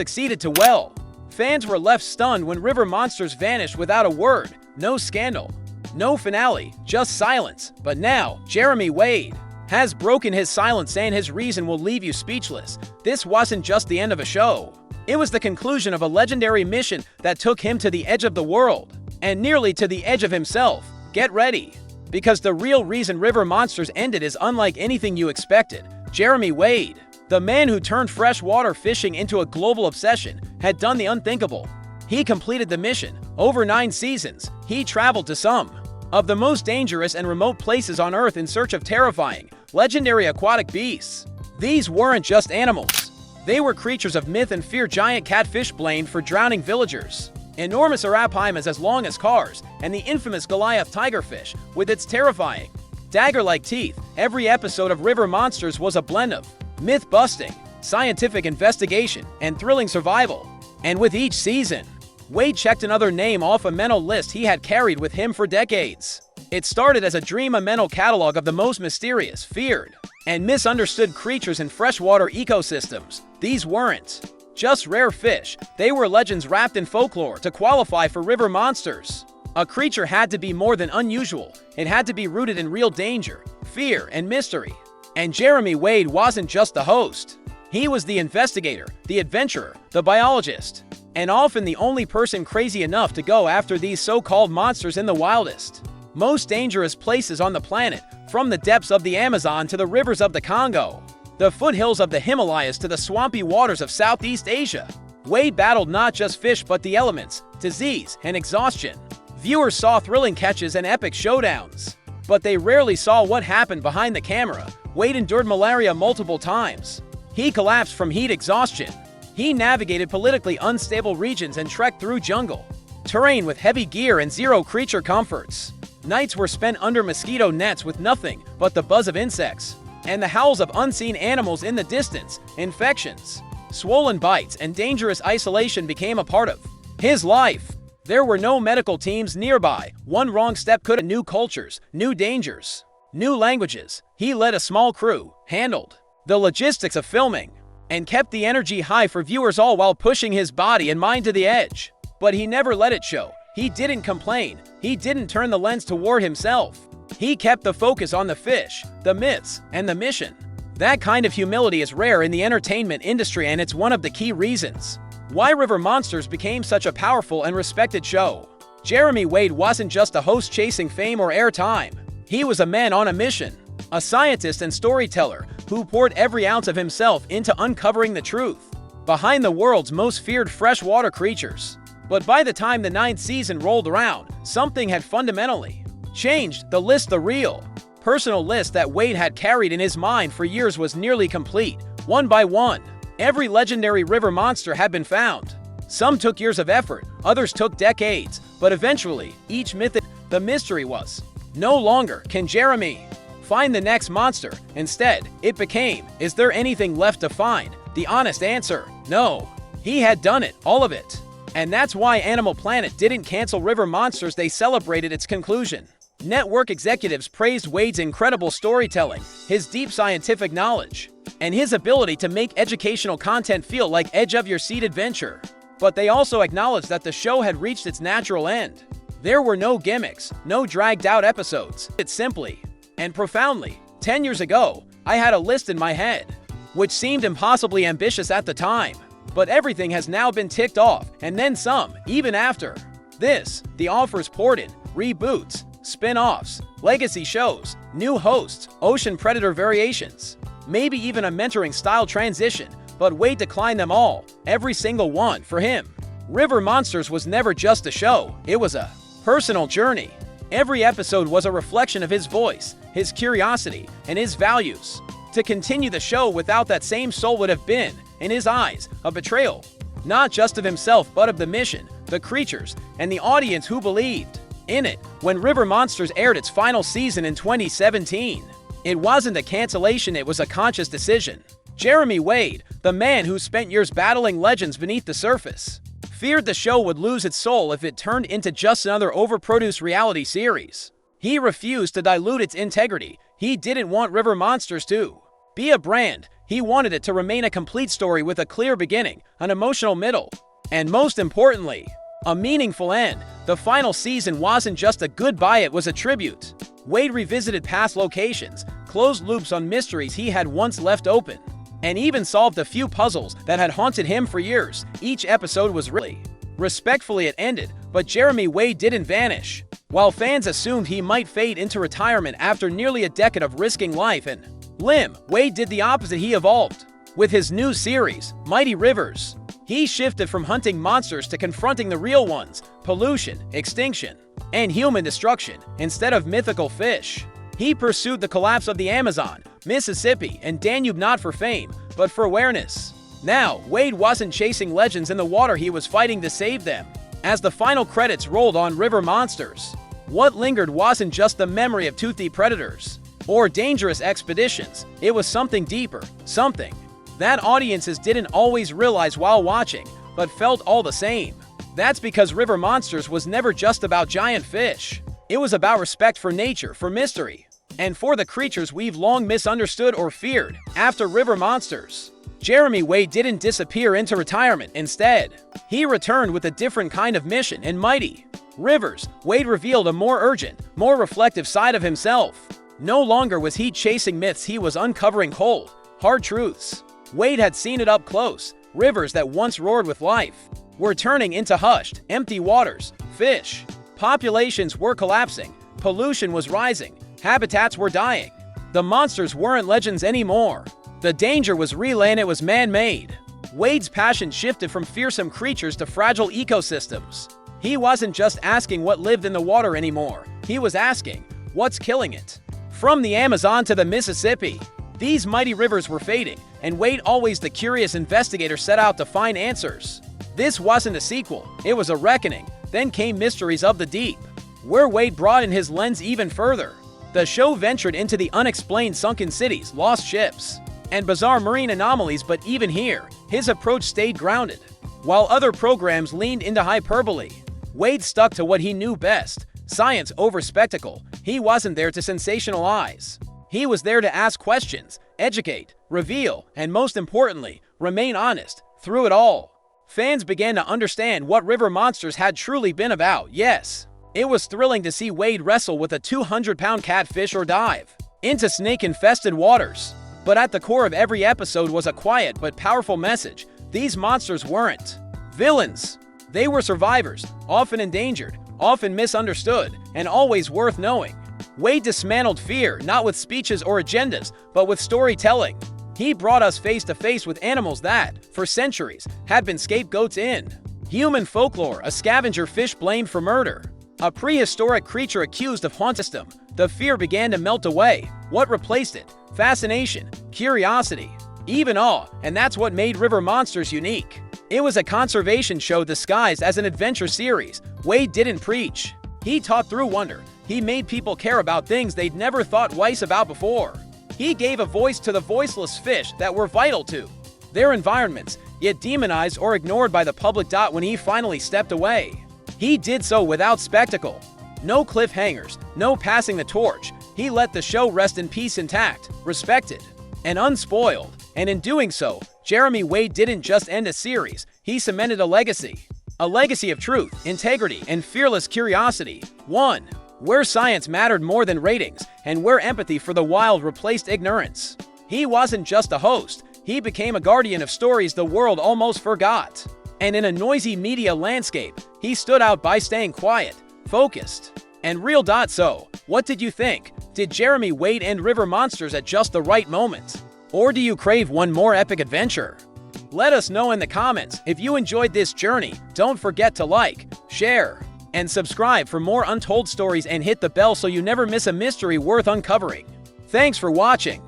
succeeded to well. Fans were left stunned when river monsters vanished without a word, no scandal, no finale, just silence. But now, Jeremy Wade has broken his silence, and his reason will leave you speechless. This wasn't just the end of a show. It was the conclusion of a legendary mission that took him to the edge of the world, and nearly to the edge of himself. Get ready, because the real reason River Monsters ended is unlike anything you expected. Jeremy Wade, the man who turned freshwater fishing into a global obsession, had done the unthinkable. He completed the mission. Over 9 seasons, he traveled to some of the most dangerous and remote places on Earth in search of terrifying, legendary aquatic beasts. These weren't just animals. They were creatures of myth and fear: giant catfish blamed for drowning villagers, enormous arapaimas as long as cars, and the infamous Goliath tigerfish with its terrifying, dagger-like teeth. Every episode of River Monsters was a blend of myth-busting, scientific investigation, and thrilling survival. And with each season, Wade checked another name off a mental list he had carried with him for decades. It started as a dream, a mental catalog of the most mysterious, feared, and misunderstood creatures in freshwater ecosystems. These weren't just rare fish, they were legends wrapped in folklore. To qualify for River Monsters, a creature had to be more than unusual. It had to be rooted in real danger, fear, and mystery. And Jeremy Wade wasn't just the host. He was the investigator, the adventurer, the biologist, and often the only person crazy enough to go after these so-called monsters in the wildest, most dangerous places on the planet, from the depths of the Amazon to the rivers of the Congo, the foothills of the Himalayas to the swampy waters of Southeast Asia. Wade battled not just fish but the elements, disease, and exhaustion. Viewers saw thrilling catches and epic showdowns, but they rarely saw what happened behind the camera. Wade endured malaria multiple times. He collapsed from heat exhaustion. He navigated politically unstable regions and trekked through jungle terrain with heavy gear and zero creature comforts. Nights were spent under mosquito nets with nothing but the buzz of insects and the howls of unseen animals in the distance. Infections, swollen bites, and dangerous isolation became a part of his life. There were no medical teams nearby. One wrong step could have new cultures, new dangers, new languages. He led a small crew, handled the logistics of filming, and kept the energy high for viewers, all while pushing his body and mind to the edge. But he never let it show. He didn't complain. He didn't turn the lens toward himself. He kept the focus on the fish, the myths, and the mission. That kind of humility is rare in the entertainment industry, and it's one of the key reasons why River Monsters became such a powerful and respected show. Jeremy Wade wasn't just a host chasing fame or airtime. He was a man on a mission, a scientist and storyteller who poured every ounce of himself into uncovering the truth behind the world's most feared freshwater creatures. But by the time the 9th season rolled around, something had fundamentally changed. The list, the real, personal list that Wade had carried in his mind for years, was nearly complete. One by one, every legendary river monster had been found. Some took years of effort, others took decades, but eventually, each myth, the mystery was no longer, can Jeremy find the next monster? Instead, it became, is there anything left to find? The honest answer, no. He had done it, all of it. And that's why Animal Planet didn't cancel River Monsters. They celebrated its conclusion. Network executives praised Wade's incredible storytelling, his deep scientific knowledge, and his ability to make educational content feel like edge-of-your-seat adventure. But they also acknowledged that the show had reached its natural end. There were no gimmicks, no dragged-out episodes. It's simply and profoundly. 10 years ago, I had a list in my head, which seemed impossibly ambitious at the time. But everything has now been ticked off, and then some. Even after this, the offers poured in: reboots, spin-offs, legacy shows, new hosts, ocean predator variations, maybe even a mentoring-style transition. But Wade declined them all, every single one. For him, River Monsters was never just a show, it was a personal journey. Every episode was a reflection of his voice, his curiosity, and his values. To continue the show without that same soul would have been, in his eyes, a betrayal, not just of himself but of the mission, the creatures, and the audience who believed in it. When River Monsters aired its final season in 2017, it wasn't a cancellation, it was a conscious decision. Jeremy Wade, the man who spent years battling legends beneath the surface, feared the show would lose its soul if it turned into just another overproduced reality series. He refused to dilute its integrity. He didn't want River Monsters to be a brand. He wanted it to remain a complete story with a clear beginning, an emotional middle, and most importantly, a meaningful end. The final season wasn't just a goodbye, it was a tribute. Wade revisited past locations, closed loops on mysteries he had once left open, and even solved a few puzzles that had haunted him for years. Each episode was really respectfully it ended, but Jeremy Wade didn't vanish. While fans assumed he might fade into retirement after nearly a decade of risking life and limb, Wade did the opposite. He evolved. With his new series, Mighty Rivers, he shifted from hunting monsters to confronting the real ones: pollution, extinction, and human destruction. Instead of mythical fish, he pursued the collapse of the Amazon, Mississippi, and Danube, not for fame, but for awareness. Now, Wade wasn't chasing legends in the water, he was fighting to save them. As the final credits rolled on River Monsters, what lingered wasn't just the memory of toothy predators or dangerous expeditions. It was something deeper, something that audiences didn't always realize while watching, but felt all the same. That's because River Monsters was never just about giant fish. It was about respect for nature, for mystery, and for the creatures we've long misunderstood or feared. After River Monsters, Jeremy Wade didn't disappear into retirement. Instead, he returned with a different kind of mission. In Mighty Rivers, Wade revealed a more urgent, more reflective side of himself. No longer was he chasing myths, he was uncovering cold, hard truths. Wade had seen it up close. Rivers that once roared with life were turning into hushed, empty waters. Fish populations were collapsing, pollution was rising, habitats were dying. The monsters weren't legends anymore. The danger was real and it was man-made. Wade's passion shifted from fearsome creatures to fragile ecosystems. He wasn't just asking what lived in the water anymore. He was asking, what's killing it? From the Amazon to the Mississippi, these mighty rivers were fading, and Wade, always the curious investigator, set out to find answers. This wasn't a sequel, it was a reckoning. Then came Mysteries of the Deep, where Wade broadened his lens even further. The show ventured into the unexplained, sunken cities, lost ships, and bizarre marine anomalies, but even here, his approach stayed grounded. While other programs leaned into hyperbole, Wade stuck to what he knew best: science over spectacle. He wasn't there to sensationalize. He was there to ask questions, educate, reveal, and most importantly, remain honest. Through it all, fans began to understand what River Monsters had truly been about. Yes, it was thrilling to see Wade wrestle with a 200-pound catfish or dive into snake-infested waters. But at the core of every episode was a quiet but powerful message. These monsters weren't villains. They were survivors, often endangered, often misunderstood, and always worth knowing. Wade dismantled fear, not with speeches or agendas, but with storytelling. He brought us face to face with animals that, for centuries, had been scapegoats in human folklore: a scavenger fish blamed for murder, a prehistoric creature accused of haunting them. The fear began to melt away. What replaced it? Fascination, curiosity, even awe, and that's what made River Monsters unique. It was a conservation show disguised as an adventure series. Wade didn't preach. He taught through wonder. He made people care about things they'd never thought twice about before. He gave a voice to the voiceless fish that were vital to their environments, yet demonized or ignored by the public. When he finally stepped away, he did so without spectacle. No cliffhangers, no passing the torch. He let the show rest in peace, intact, respected, and unspoiled. And in doing so, Jeremy Wade didn't just end a series, he cemented a legacy. A legacy of truth, integrity, and fearless curiosity. One where science mattered more than ratings, and where empathy for the wild replaced ignorance. He wasn't just a host, he became a guardian of stories the world almost forgot. And in a noisy media landscape, he stood out by staying quiet, focused, and real. So, what did you think? Did Jeremy Wade end River Monsters at just the right moment? Or do you crave one more epic adventure? Let us know in the comments. If you enjoyed this journey, don't forget to like, share, and subscribe for more untold stories, and hit the bell so you never miss a mystery worth uncovering. Thanks for watching.